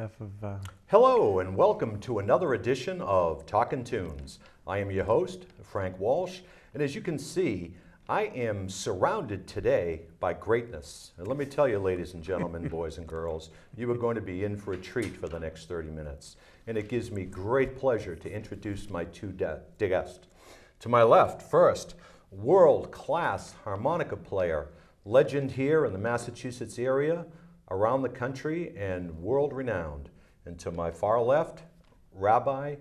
behalf of... Hello and welcome to another edition of Talkin' Tunes. I am your host, Frank Walsh, and as you can see, I am surrounded today by greatness. And let me tell you, ladies and gentlemen, boys and girls, you are going to be in for a treat for the next 30 minutes. And it gives me great pleasure to introduce my two guests. To my left, first, world-class harmonica player, legend here in the Massachusetts area, around the country, and world-renowned. And to my far left, Rabbi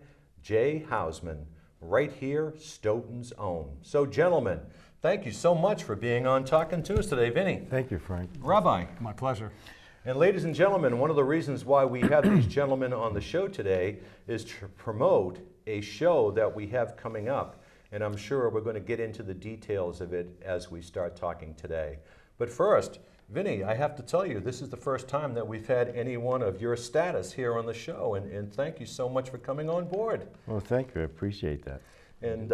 Hausman, right here, Stoughton's own. So, gentlemen, thank you so much for being on Talkin' Tunes today. Vinny. Thank you, Frank. Rabbi. My pleasure. And ladies and gentlemen, one of the reasons why we have these gentlemen on the show today is to promote a show that we have coming up. And I'm sure we're going to get into the details of it as we start talking today. But first, Vinny, I have to tell you, this is the first time that we've had anyone of your status here on the show. And thank you so much for coming on board. Well, thank you. I appreciate that. And,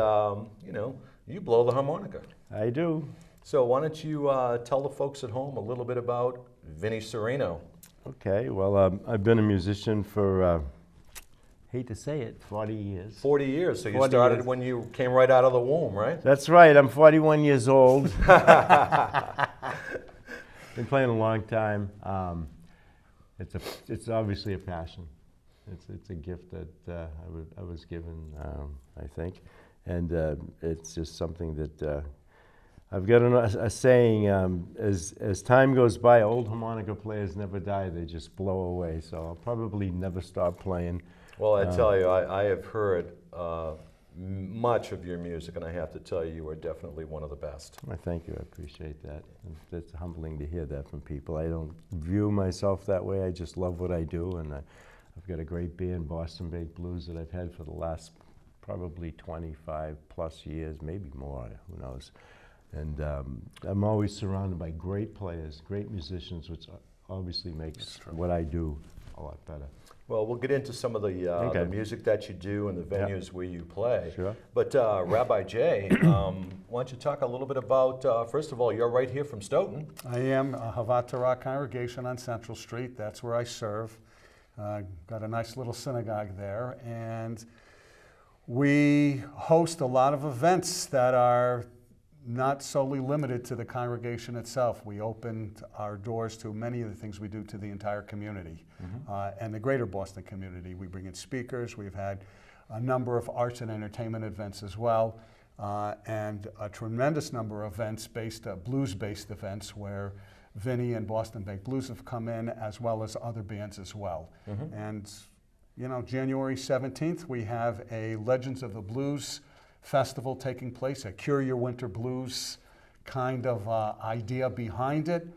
you know, you blow the harmonica. I do. So why don't you tell the folks at home a little bit about Vinny Serino. Okay, well, I've been a musician for, hate to say it, 40 years. 40 years, so you 40 started years. when you came right out of the womb, right? That's right, I'm 41 years old. Been playing a long time. It's obviously a passion. It's a gift that I was given, I think. And it's just something that I've got a saying, as time goes by, old harmonica players never die, they just blow away. So I'll probably never stop playing. Well, I tell you, I have heard much of your music, and I have to tell you, you are definitely one of the best. I thank you, I appreciate that. It's humbling to hear that from people. I don't view myself that way, I just love what I do, and I've got a great band, Boston Baked Blues, that I've had for the last probably 25 plus years, maybe more, who knows. And I'm always surrounded by great players, great musicians, which obviously makes what I do a lot better. Well, we'll get into some of the music that you do and the venues where you play. Sure. But Rabbi Jay, why don't you talk a little bit about, first of all, you're right here from Stoughton. I am a Ahavath Torah congregation on Central Street. That's where I serve. Got a nice little synagogue there. And we host a lot of events that are not solely limited to the congregation itself. We opened our doors to many of the things we do to the entire community and the greater Boston community. We bring in speakers. We've had a number of arts and entertainment events as well, and a tremendous number of events blues-based events where Vinny and Boston Baked Blues have come in, as well as other bands as well. And you know, January 17th, we have a Legends of the Blues festival taking place, a Cure Your Winter Blues kind of idea behind it.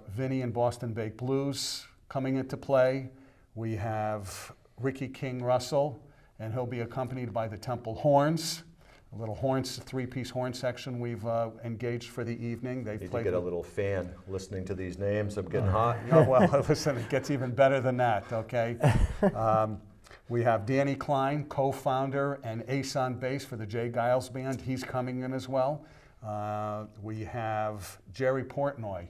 Vinny and Boston Baked Blues coming into play. We have Rickey King Russell, and he'll be accompanied by the Temple Horns, a little three-piece horn section we've engaged for the evening. They've Need played to get a little fan listening to these names. I'm getting hot. Oh, well, listen, it gets even better than that, okay? We have Danny Klein, co-founder and ace on bass for the Jay Giles Band. He's coming in as well. We have Jerry Portnoy,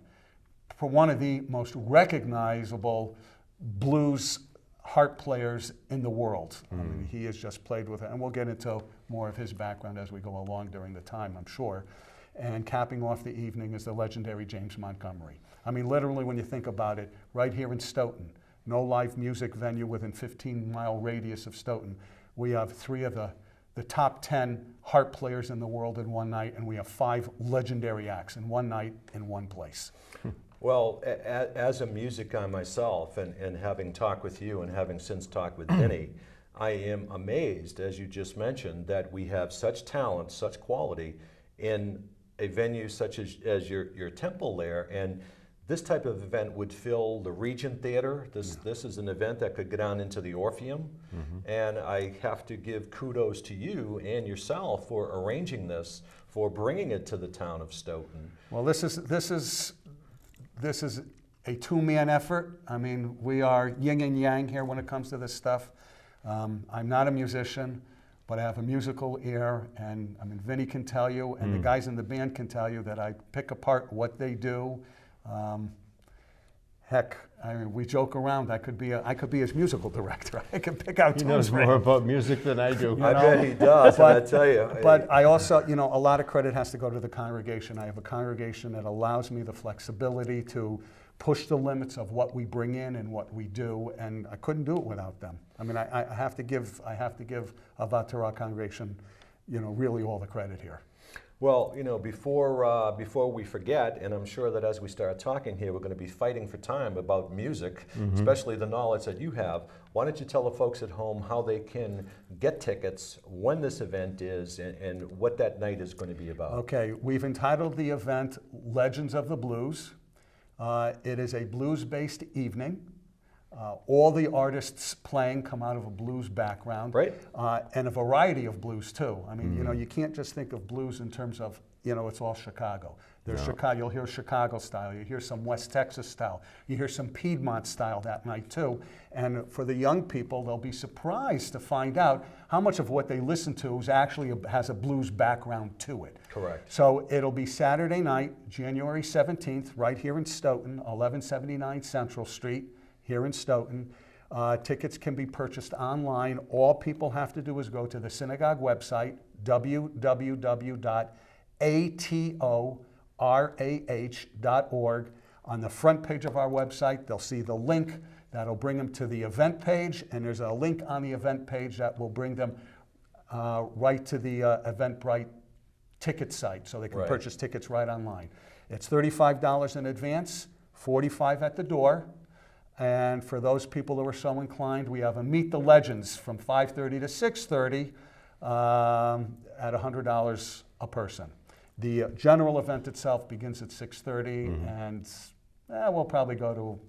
for one of the most recognizable blues harp players in the world. I mean, he has just played with it, and we'll get into more of his background as we go along during the time, I'm sure. And capping off the evening is the legendary James Montgomery. I mean, literally, when you think about it, right here in Stoughton, no live music venue within 15-mile radius of Stoughton. We have three of the top 10 harp players in the world in one night, and we have 5 legendary acts in one night in one place. Well, as a music guy myself, and having talked with you and having since talked with Vinny, I am amazed, as you just mentioned, that we have such talent, such quality in a venue such as your temple there. And this type of event would fill the Regent Theater. This is an event that could get on into the Orpheum. And I have to give kudos to you and yourself for arranging this, for bringing it to the town of Stoughton. Well, this is a two-man effort. I mean, we are yin and yang here when it comes to this stuff. I'm not a musician, but I have a musical ear, and I mean, Vinny can tell you, and the guys in the band can tell you that I pick apart what they do. Heck, I mean, we joke around. I could be his musical director. I can pick out He tunes knows for more him. about music than I do. I bet he does, and I tell you. But I also, you know, a lot of credit has to go to the congregation. I have a congregation that allows me the flexibility to push the limits of what we bring in and what we do, and I couldn't do it without them. I mean, I have to give Ahavath Torah congregation, you know, really all the credit here. Well, you know, before we forget, and I'm sure that as we start talking here, we're going to be fighting for time about music, especially the knowledge that you have. Why don't you tell the folks at home how they can get tickets, when this event is, and what that night is going to be about? Okay, we've entitled the event Legends of the Blues. It is a blues-based evening. All the artists playing come out of a blues background, Right. And a variety of blues too. I mean, you know, you can't just think of blues in terms of, you know, it's all Chicago. There's Chicago. You'll hear Chicago style. You hear some West Texas style. You hear some Piedmont style that night too. And for the young people, they'll be surprised to find out how much of what they listen to is actually has a blues background to it. Correct. So it'll be Saturday night, January 17th, right here in Stoughton, 1179 Central Street. Here in Stoughton. Tickets can be purchased online. All people have to do is go to the synagogue website, www.atorah.org. On the front page of our website, they'll see the link that'll bring them to the event page, and there's a link on the event page that will bring them right to the Eventbrite ticket site, so they can purchase tickets right online. It's $35 in advance, $45 at the door. And for those people who are so inclined, we have a Meet the Legends from 5:30 to 6:30 at $100 a person. The general event itself begins at 6:30, and we'll probably go to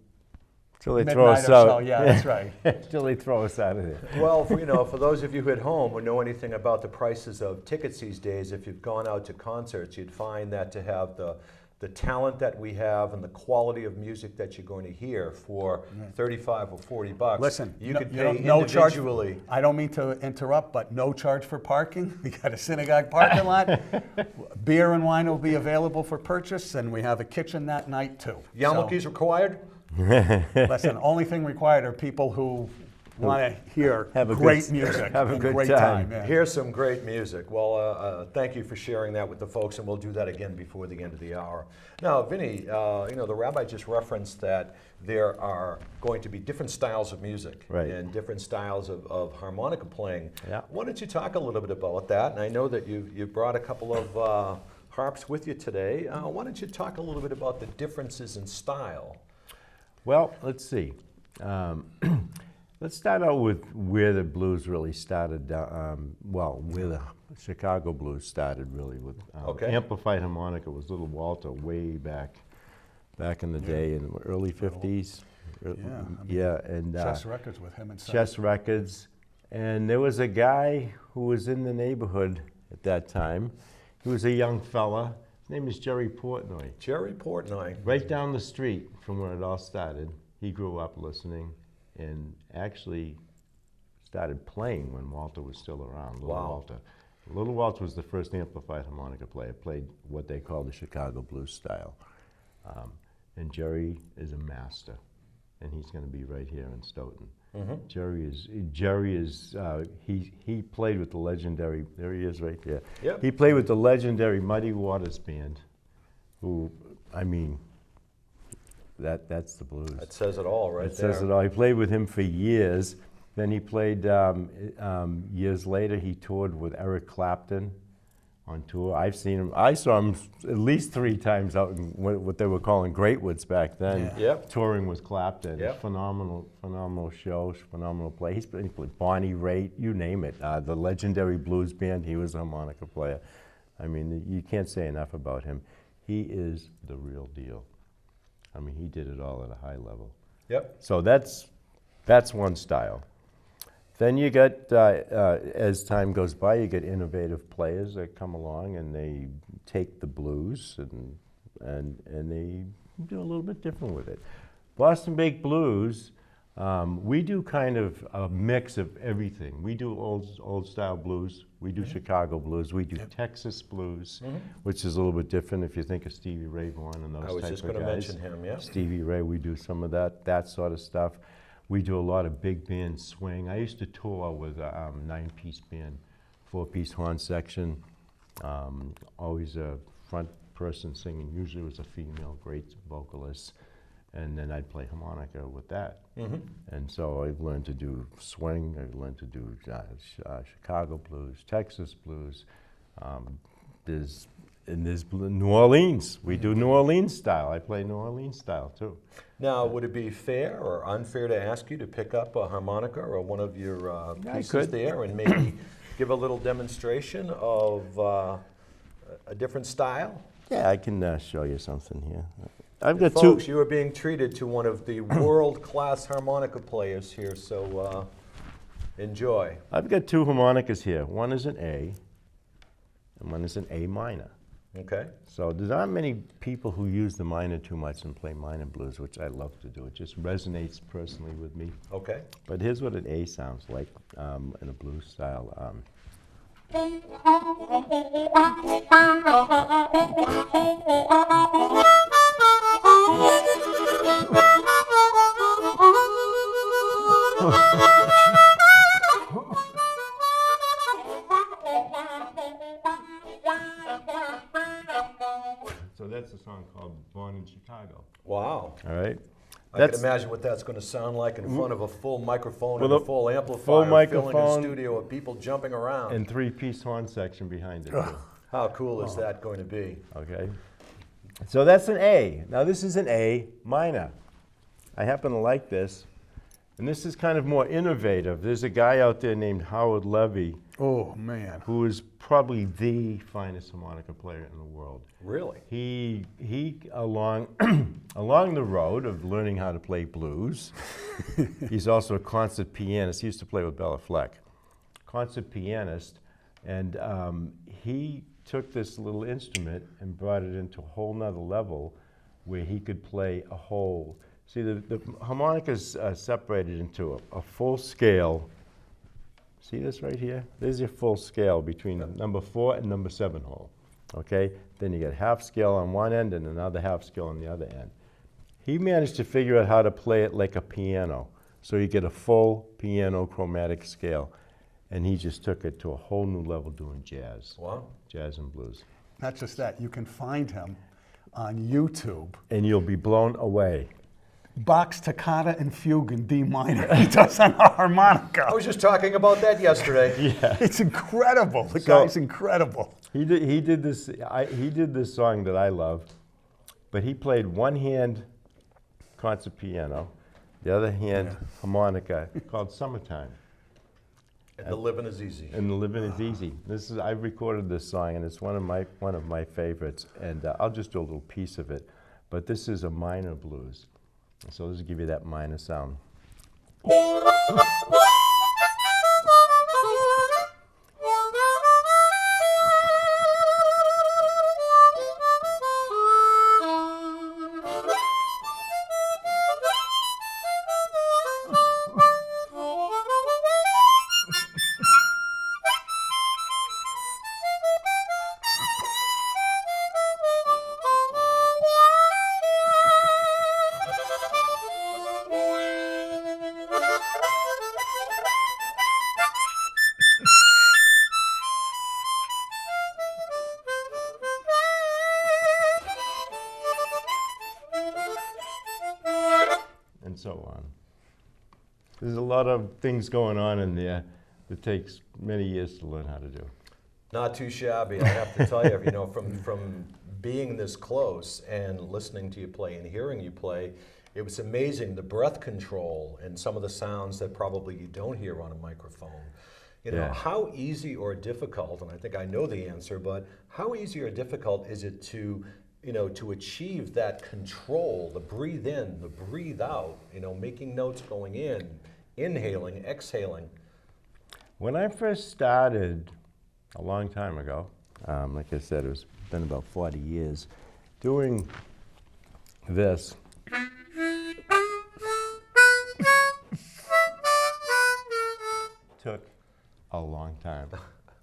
Till they midnight throw us or out. so. Yeah, that's right. Till they throw us out of there. Well, for, you know, for those of you at home who know anything about the prices of tickets these days, if you've gone out to concerts, you'd find that to have the talent that we have and the quality of music that you're going to hear for $35 or $40, Listen, you could pay no charge. individually. I don't mean to interrupt, but no charge for parking. We got a synagogue parking lot. Beer and wine will be available for purchase, and we have a kitchen that night too. Yarmulkes required? Listen, only thing required are people who want to hear Have a great good- music. have a and good great time. yeah. Here's some great music. Well, thank you for sharing that with the folks, and we'll do that again before the end of the hour. Now, Vinny, you know, the rabbi just referenced that there are going to be different styles of music and different styles of harmonica playing. Yeah. Why don't you talk a little bit about that? And I know that you brought a couple of harps with you today. Why don't you talk a little bit about the differences in style? Well, let's see. Let's start out with where the blues really started. Where the Chicago blues started really with amplified harmonica was Little Walter way back in the day in the early 50s. And Chess Records with him and Chess Records. And there was a guy who was in the neighborhood at that time. He was a young fella. His name is Jerry Portnoy. Jerry Portnoy. Right down the street from where it all started. He grew up listening and actually started playing when Walter was still around, Little Walter. Little Walter was the first amplified harmonica player, played what they call the Chicago blues style. And Jerry is a master, and he's going to be right here in Stoughton. He played with the legendary, there he is right there. Yep. He played with the legendary Muddy Waters Band, who, I mean, that's the blues. That says it all right there. It says it all. He played with him for years. Then he played, years later, he toured with Eric Clapton on tour. I saw him at least 3 times out in what they were calling Greatwoods back then. Touring with Clapton. Phenomenal show, phenomenal play. He played Bonnie Raitt, you name it. The legendary blues band, he was a harmonica player. I mean, you can't say enough about him. He is the real deal. I mean, he did it all at a high level. So that's one style. Then you get, as time goes by, you get innovative players that come along and they take the blues and they do a little bit different with it. Boston Baked Blues We do kind of a mix of everything. We do old style blues. We do Chicago blues. We do Texas blues, which is a little bit different if you think of Stevie Ray Vaughan and those type of guys. I was just going to mention him, yeah. Stevie Ray, we do some of that sort of stuff. We do a lot of big band swing. I used to tour with a 9-piece band, 4-piece horn section, always a front person singing. Usually it was a female, great vocalist. And then I'd play harmonica with that. And so I've learned to do swing, I've learned to do Chicago blues, Texas blues. There's New Orleans. We do New Orleans style. I play New Orleans style too. Now, would it be fair or unfair to ask you to pick up a harmonica or one of your pieces there and maybe give a little demonstration of a different style? Yeah, I can show you something here. I've got Folks, two. you are being treated to one of the world-class harmonica players here, so enjoy. I've got two harmonicas here. One is an A, and one is an A minor. Okay. So there's not many people who use the minor too much and play minor blues, which I love to do. It just resonates personally with me. Okay. But here's what an A sounds like in a blues style. So that's a song called Born in Chicago. Wow. All right. I can imagine what that's going to sound like in front of a full microphone and With a full amplifier, full filling microphone a studio of people jumping around. and 3-piece horn section behind it. Too. How cool is that going to be? Okay. So that's an A. Now this is an A minor. I happen to like this. And this is kind of more innovative. There's a guy out there named Howard Levy. Oh, man. Who is probably the finest harmonica player in the world. Really? He along the road of learning how to play blues, he's also a concert pianist. He used to play with Bella Fleck. Concert pianist, and he took this little instrument and brought it into a whole nother level where he could play a whole. See, the harmonica's separated into a full scale. See this right here? There's your full scale between number 4 and number 7 hole. Okay? Then you get half scale on one end and another half scale on the other end. He managed to figure out how to play it like a piano. So you get a full piano chromatic scale. And he just took it to a whole new level doing jazz. Wow. Jazz and blues. Not just that, you can find him on YouTube. And you'll be blown away. Bach's Toccata and Fugue in D minor. He does on a harmonica. I was just talking about that yesterday. Yeah. It's incredible. The guy's incredible. He did this song that I love, but he played one hand concert piano, the other hand harmonica called Summertime. And the living is easy. And the living is easy. I recorded this song, and it's one of my favorites. And I'll just do a little piece of it. But this is a minor blues, so this will give you that minor sound. And so on. There's a lot of things going on in there that takes many years to learn how to do. Not too shabby, I have to tell you. You know, from being this close and listening to you play and hearing you play, it was amazing, the breath control and some of the sounds that probably you don't hear on a microphone. You know, how easy or difficult, and I think I know the answer, but how easy or difficult is it to, you know, to achieve that control, the breathe in, the breathe out, you know, making notes going in, inhaling, exhaling? When I first started a long time ago, like I said, it's been about 40 years, doing this,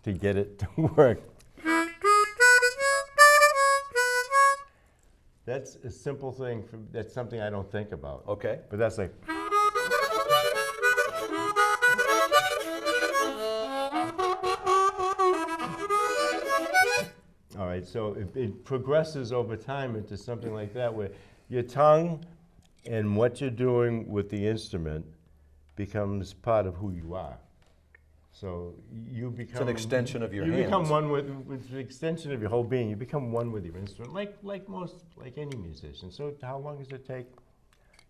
to get it to work. That's a simple thing. That's something I don't think about. Okay. But that's like. All right, so it progresses over time into something like that, where your tongue and what you're doing with the instrument becomes part of who you are. So you become. It's an extension of your you hands. become one with the extension of your whole being. You become one with your instrument, like any musician. So how long does it take?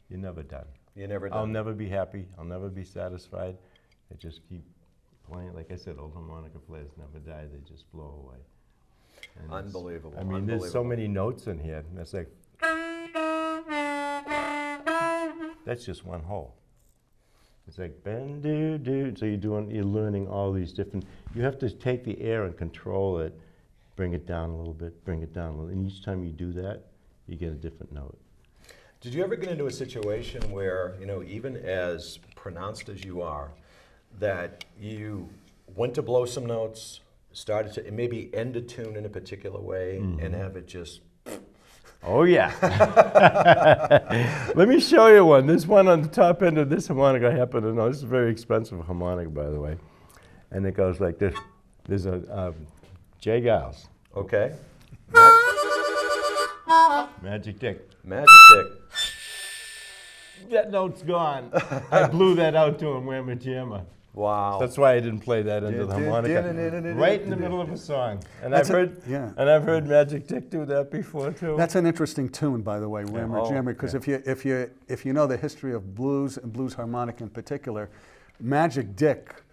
You're never done. You're never done. I'll never be happy. I'll never be satisfied. I just keep playing. Like I said, old harmonica players never die. They just blow away. And Unbelievable. I mean, there's so many notes in here. That's like. That's just one hole. It's like bend, do. So you're learning all these different. You have to take the air and control it, bring it down a little bit, bring it down a little. And each time you do that, you get a different note. Did you ever get into a situation where, even as pronounced as you are, that you went to blow some notes, started to maybe end a tune in a particular way, and have it just. Oh, yeah. Let me show you one. This one on the top end of this harmonica, I happen to know. This is a very expensive harmonica, by the way. And it goes like this. There's a J. Giles. Okay. Magic Dick. Magic Dick. That note's gone. I blew that out to him, Whammer Jammer. Wow. That's why I didn't play that into the harmonica. Right in the middle of a song. And I've heard Magic Dick do that before too. That's an interesting tune, by the way, Whammer Jammer, because yeah. if you know the history of blues and blues harmonic in particular, Magic Dick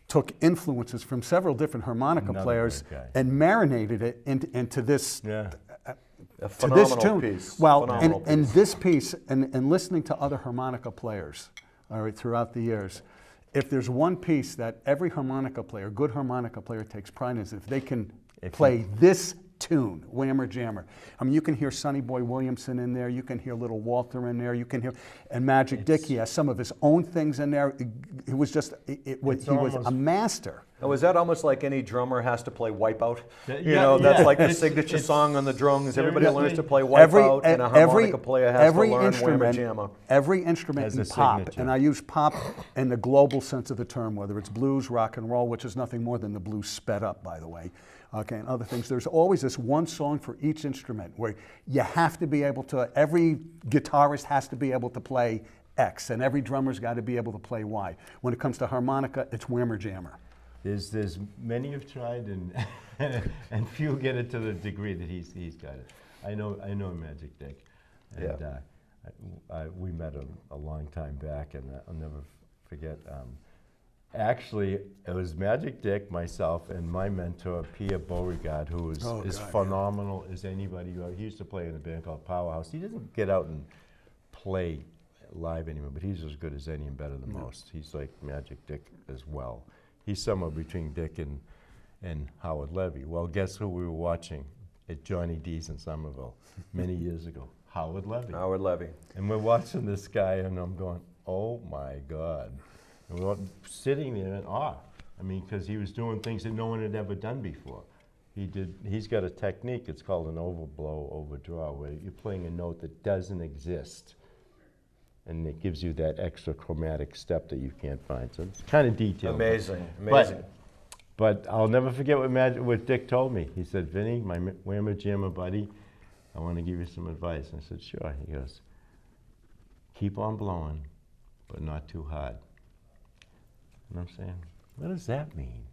took influences from several different harmonica players and marinated it into this. Yeah. A phenomenal this tune. piece. Well, Phenomenal and piece. this piece, and listening to other harmonica players, all right, throughout the years, if there's one piece that every harmonica player, good harmonica player, takes pride in, is if they can play this tune, Whammer Jammer. I mean, you can hear Sonny Boy Williamson in there, you can hear Little Walter in there, you can hear, and Magic Dick, he has some of his own things in there. He was he was a master. Now, is that almost like any drummer has to play Wipeout? Yeah, That's like the it's signature song on the drums. Everybody seriously. learns to play Wipeout, and a harmonica player has to learn Whammer Jammer. Every instrument Has in a pop, signature. and I use pop in the global sense of the term, whether it's blues, rock and roll, which is nothing more than the blues sped up, by the way, okay, and other things. There's always this one song for each instrument where you have to be able to, every guitarist has to be able to play X, and every drummer's got to be able to play Y. When it comes to harmonica, it's Whammer Jammer. There's many have tried and few get it to the degree that he's got it. I know Magic Dick, and we met a long time back, and I'll never forget. Actually, it was Magic Dick, myself, and my mentor Pierre Beauregard, who is as phenomenal as anybody. He used to play in a band called Powerhouse. He doesn't get out and play live anymore, but he's as good as any and better than most. He's like Magic Dick as well. He's somewhere between Dick and Howard Levy. Well, guess who we were watching at Johnny D's in Somerville many years ago? Howard Levy. Howard Levy. And we're watching this guy, and I'm going, oh my God. And we're sitting there in awe. I mean, because he was doing things that no one had ever done before. He's got a technique, it's called an overblow, overdraw, where you're playing a note that doesn't exist. And it gives you that extra chromatic step that you can't find. So it's kind of detailed. Amazing. But I'll never forget what Dick told me. He said, Vinny, my Whammer Jammer buddy, I want to give you some advice. And I said, sure. He goes, keep on blowing, but not too hard. And I'm saying, what does that mean?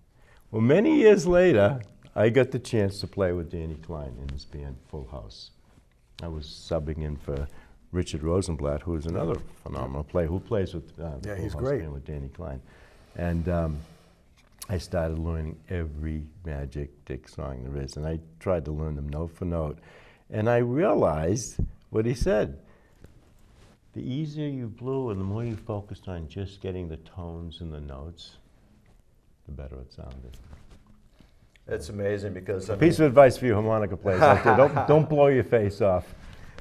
Well, many years later, I got the chance to play with Danny Klein in his band, Full House. I was subbing in for Richard Rosenblatt, who is another phenomenal player, who plays with the he's Full great. House band with Danny Klein. And I started learning every Magic Dick song there is, and I tried to learn them note for note. And I realized what he said. The easier you blew and the more you focused on just getting the tones and the notes, the better it sounded. It's amazing because Piece of advice for you harmonica players out there, don't blow your face off.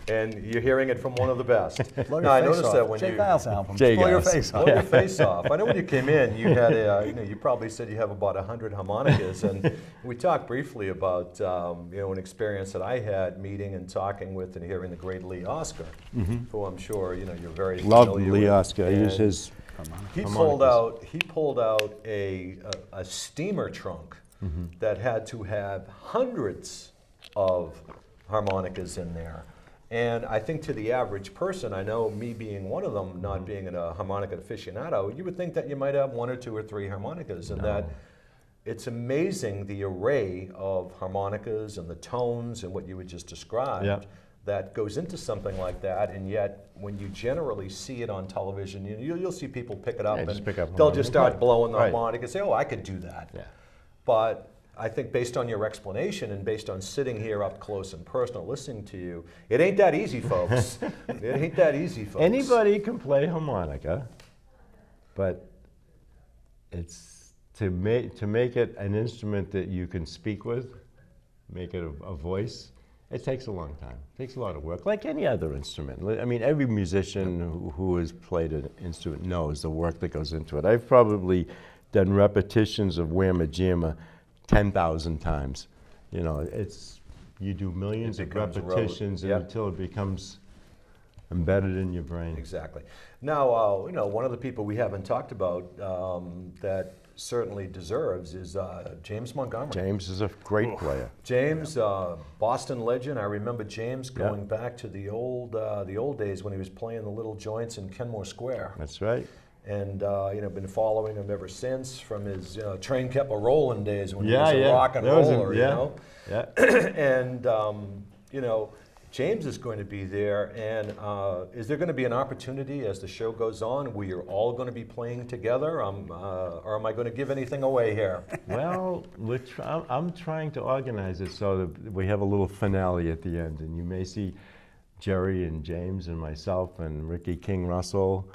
And you're hearing it from one of the best. Blow Now, I your face noticed off. that when Jay you Giles album. Jay Blow your Giles. face off. blow your face off. I know when you came in, you had you probably said you have about 100 harmonicas, and we talked briefly about an experience that I had meeting and talking with and hearing the great Lee Oscar, who I'm sure you're very Love familiar Lee with. Oscar. I use And his He harmonicas. pulled out a steamer trunk that had to have hundreds of harmonicas in there. And I think to the average person, I know me being one of them, not being a harmonica aficionado, you would think that you might have 1 or 2 or 3 harmonicas, and that it's amazing the array of harmonicas and the tones and what you had just described. Yeah. That goes into something like that, and yet when you generally see it on television, you'll see people pick it up, Yeah, and just pick up they'll just harmonica. start Right. blowing the Right. harmonica and say, "Oh, I could do that." Yeah. But I think based on your explanation and based on sitting here up close and personal listening to you, it ain't that easy, folks. It ain't that easy, folks. Anybody can play harmonica, but it's to make it an instrument that you can speak with, make it a voice. It takes a long time. It takes a lot of work, like any other instrument. I mean, every musician who has played an instrument knows the work that goes into it. I've probably done repetitions of Whamma Jamma 10,000 times. You do millions It of becomes rote. repetitions Yep. until it becomes embedded in your brain. Exactly. Now, one of the people we haven't talked about that certainly deserves is James Montgomery. James is a great player. James, Boston legend. I remember James going back to the old days when he was playing the little joints in Kenmore Square. That's right. And been following him ever since from his train kept a rolling days when Yeah, he was a yeah. rock and That was roller, yeah. Yeah. And James is going to be there. And is there going to be an opportunity as the show goes on where you're all going to be playing together, or am I going to give anything away here? Well, I'm trying to organize it so that we have a little finale at the end, and you may see Jerry and James and myself and Rickey King Russell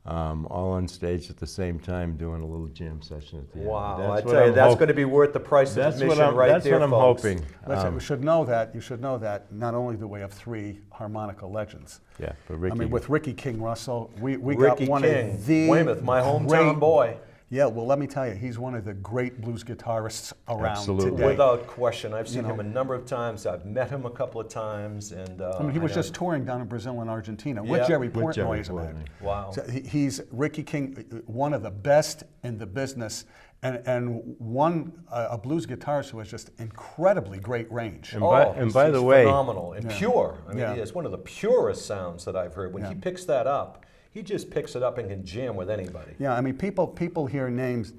all on stage at the same time doing a little jam session at the end. Wow, I That's what tell you, I'm that's hop- going to be worth the price of That's what admission I'm, right that's there, what I'm folks. hoping. Listen, you should know that not only do we have 3 harmonica legends. Yeah, but Rickey. I mean, with Rickey King Russell, we Rickey got one King, of the Weymouth, my hometown great- boy. Yeah, well, let me tell you, he's one of the great blues guitarists around Absolutely. today. Without question. I've seen know. him a number of times. I've met him a couple of times. And I mean, he was know- just touring down in Brazil and Argentina with Yeah, Jerry with Jerry Portnoy, as a matter. Portnoy. Wow. So he's Rickey King, one of the best in the business, and a blues guitarist who has just incredibly great range. And by he's the way, phenomenal and pure. I mean, Yeah. he has one of the purest sounds that I've heard. When he Yeah. picks that up, he just picks it up and can jam with anybody. Yeah, I mean, people hear names,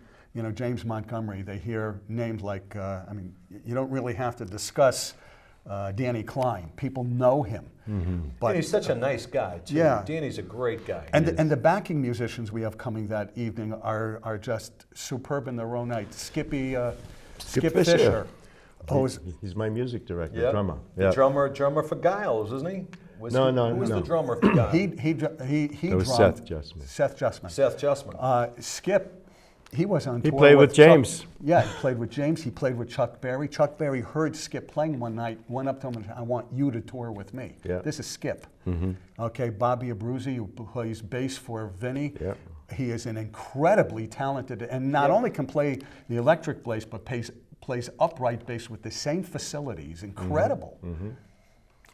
James Montgomery. They hear names like, you don't really have to discuss Danny Klein. People know him. But And he's such a nice guy, too. Yeah. Danny's a great guy. And the backing musicians we have coming that evening are just superb in their own right. Skip Fisher. he's my music director, Yep. drummer. The Yeah. drummer for Giles, isn't he? No, Who was no. the drummer for Giles? He That was drummed- Seth Justman. Seth Justman. Seth Justman. Skip, he was on He tour played with Chuck- James. Yeah, he played with James. He played with Chuck Berry. Chuck Berry heard Skip playing one night, went up to him and said, "I want you to tour with me." Yeah. This is Skip. Okay, Bobby Abruzzi, who plays bass for Vinny. Yeah. He is an incredibly talented, and not only can play the electric bass, but plays upright bass with the same facilities. Incredible.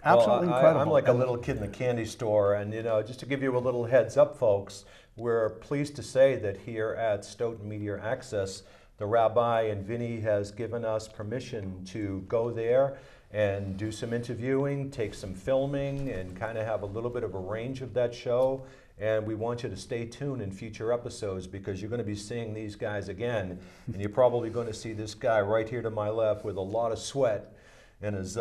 Absolutely Well, incredible. I'm like a And- little kid in the candy store, and just to give you a little heads up, folks, we're pleased to say that here at Stoughton Media Access, the Rabbi and Vinny has given us permission to go there and do some interviewing, take some filming, and kind of have a little bit of a range of that show. And we want you to stay tuned in future episodes because you're going to be seeing these guys again, and you're probably going to see this guy right here to my left with a lot of sweat and his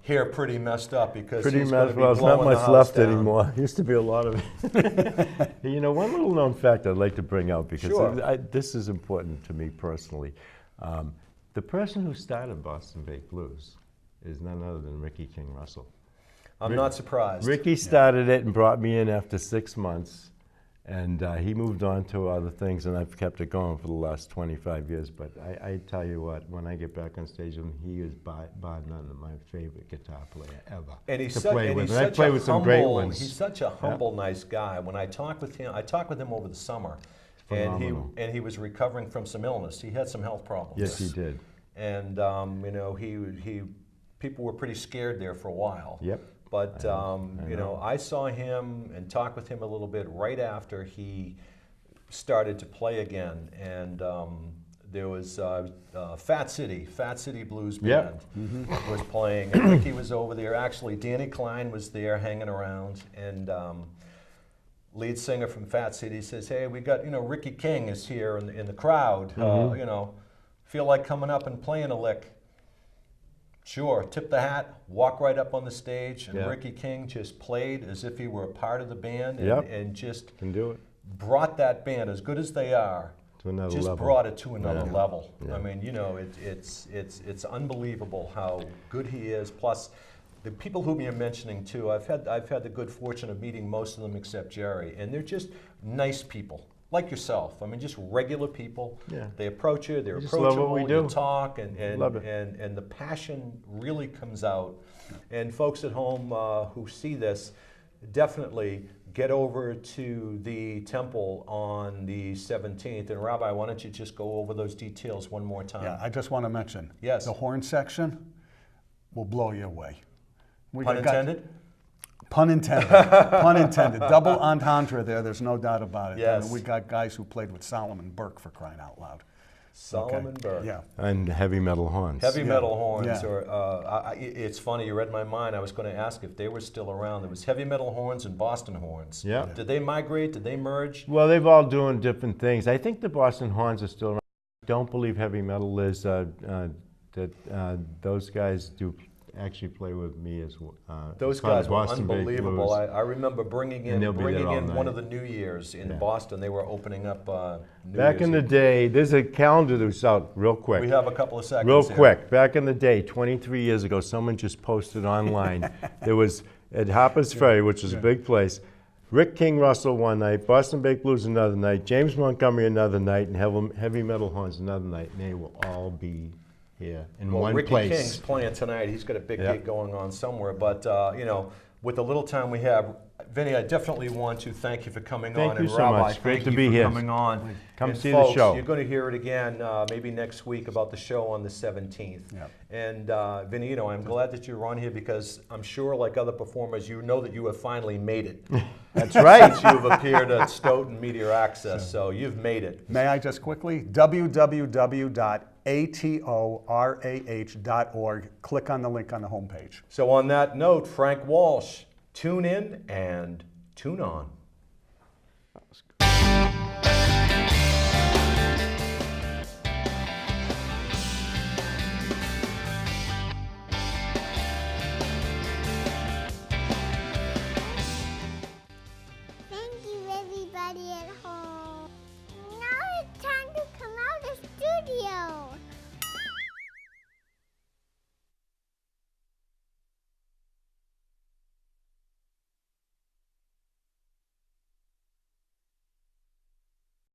hair pretty messed up because Pretty he's much. going to be Well, there's not blowing the much house left down. anymore. Used to be a lot of it. One little known fact I'd like to bring out because Sure. this is important to me personally. The person who started Boston Baked Blues is none other than Rickey King Russell. I'm not surprised. Rickey started it and brought me in after 6 months, And he moved on to other things, and I've kept it going for the last 25 years. But I tell you what, when I get back on stage with him, he is by none my favorite guitar player ever. And he's to such, play and with. he's And I such play a with some humble, great ones. he's such a humble, nice guy. When I talk with him, I talked with him over the summer, and he was recovering from some illness. He had some health problems. Yes, he did. And you know, people were pretty scared there for a while. Yep. But you know, I saw him and talked with him a little bit right after he started to play again, and there was Fat City Blues Band was playing, and Rickey was over there. Actually, Danny Klein was there hanging around, and lead singer from Fat City says, "Hey, we got, you know, Rickey King is here in the crowd. You know, feel like coming up and playing a lick?" Sure, tip the hat, walk right up on the stage, and Rickey King just played as if he were a part of the band, and just can do it. Brought that band, as good as they are, to another just level. Brought it to another level. Yeah. I mean, you know, it's unbelievable how good he is. Plus, the people whom you're mentioning too, I've had the good fortune of meeting most of them except Jerry, and they're just nice people. Like yourself, I mean, just regular people. Yeah. They approach you, they're We just love what approachable, we you do. talk, and Love it. the passion really comes out. And folks at home who see this, definitely get over to the temple on the 17th. And Rabbi, why don't you just go over those details one more time? Yeah, I just want to mention, Yes. the horn section will blow you away. Pun intended? Pun intended. Pun intended. Double entendre there, there's no doubt about it. Yes. I mean, we got guys who played with Solomon Burke, for crying out loud. Solomon Burke. Yeah. And heavy metal horns. Heavy metal horns, Yeah. or it's funny, you read my mind. I was going to ask if they were still around. There was heavy metal horns and Boston horns. Yeah. Did they migrate? Did they merge? Well, they've all doing different things. I think the Boston horns are still around. I don't believe heavy metal is. Those guys do actually play with me as well. Those guys were unbelievable. I remember bringing in one of the New Year's in Boston. They were opening up New Back Year's in the Eve. day, there's a calendar that's out real quick. We have a couple of seconds Real here. quick, back in the day, 23 years ago, someone just posted online. There was at Harper's Ferry, which is a big place, Rick King Russell one night, Boston Baked Blues another night, James Montgomery another night, and Heavy Metal Horns another night, and they will all be here in one Rickey place. King's playing tonight. He's got a big gig going on somewhere. But, you know, with the little time we have, Vinny, I definitely want to thank you for coming on. Thank you and so Rabbi, much. Great thank to you be for here. coming on. Come And see folks, the show. You're going to hear it again maybe next week about the show on the 17th. Yep. And Vinny, you know, I'm glad that you're on here because I'm sure, like other performers, you know that you have finally made it. That's right. Since you've appeared at Stoughton Meteor Access, so you've made it. May I just quickly? www.atorah.org. Click on the link on the homepage. So on that note, Frank Walsh, tune in and tune on.